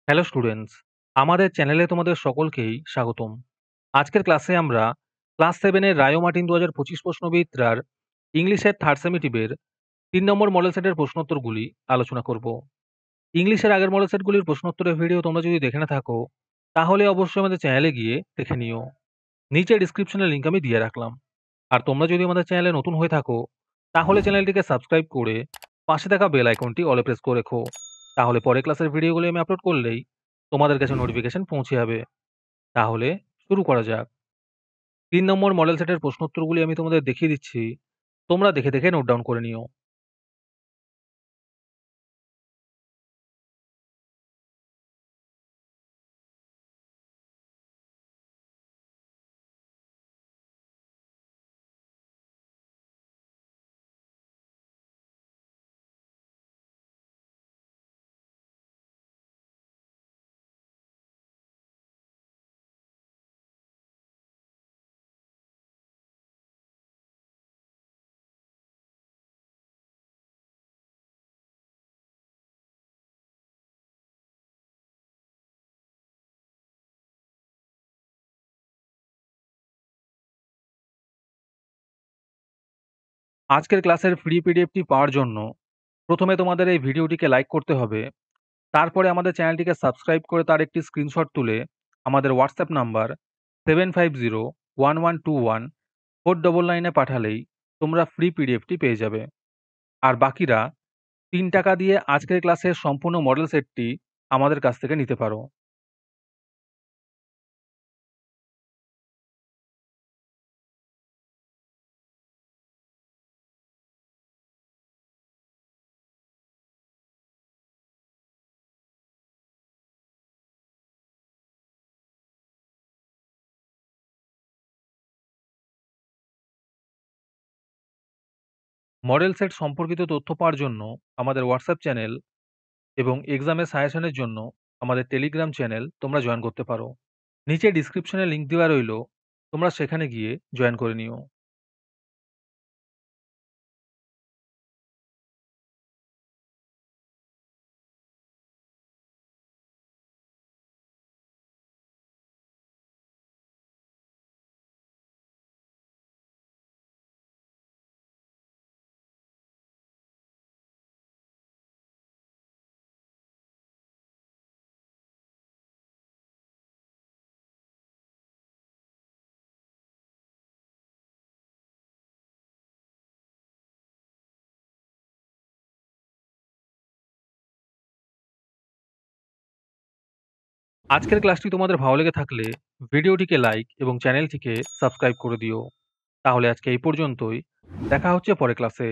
Hello students, আমাদের চ্যানেলে তোমাদের সকলকেই স্বাগতম। আজকের ক্লাসে আমরা ক্লাস 7 এর রায়ো মার্টিন 2025 প্রশ্নবিদ্যার ইংলিশের থার্ড সেমিটিভের 3 নম্বর মডেল সেটের প্রশ্নোত্তরগুলি আলোচনা করব। ইংলিশের আগের মডেল সেটগুলির প্রশ্নোত্তরের ভিডিও তোমরা যদি দেখে না থাকো, তাহলে অবশ্যই আমাদের চ্যানেলে গিয়ে দেখে নিও। নিচে ডিসক্রিপশনে লিংক আমি দিয়ে রাখলাম। আর তোমরা যদি আমাদের চ্যানেলে নতুন হয়ে থাকো, তাহলে চ্যানেলটিকে সাবস্ক্রাইব করে পাশে থাকা বেল আইকনটি অলে প্রেস করে রেখো। তাহলে পরে ক্লাসের ভিডিওগুলি আমি আপলোড করলেই তোমাদের কাছে নোটিফিকেশন পৌঁছে যাবে। তাহলে শুরু করা যাক। ৩ নম্বর মডেল সেটের প্রশ্নোত্তরগুলি আমি তোমাদের দেখিয়ে দিচ্ছি। তোমরা দেখে, দেখে নোট ডাউন করে নিও। আজকের ক্লাসের ফ্রি পিডিএফটি পাওয়ার জন্য প্রথমে তোমাদের এই ভিডিওটিকে লাইক করতে হবে। তারপরে আমাদের চ্যানেলটিকে সাবস্ক্রাইব করে তার একটি স্ক্রিনশট তুলে আমাদের হোয়াটসঅ্যাপ নাম্বার 7501121499 এ পাঠালেই তোমরা ফ্রি পিডিএফটি পেয়ে যাবে। আর বাকিরা ৳৩ দিয়ে আজকের ক্লাসের সম্পূর্ণ মডেল সেটটি আমাদের কাছ থেকে নিতে পারো। মডেল সেট সম্পর্কিত তথ্য পাওয়ার জন্য আমাদের হোয়াটসঅ্যাপ চ্যানেল এবং এক্সামের সাজেশনের জন্য আমাদের টেলিগ্রাম চ্যানেল তোমরা জয়েন করতে পারো। নিচে ডিসক্রিপশনে লিংক দেওয়া রইল, তোমরা সেখানে গিয়ে জয়েন করে নিও। আজকের ক্লাসটি তোমাদের ভালো লেগে থাকলে ভিডিওটিকে লাইক এবং চ্যানেলটিকে সাবস্ক্রাইব করে দিও। তাহলে আজকে এই পর্যন্তই। দেখা হচ্ছে পরের ক্লাসে।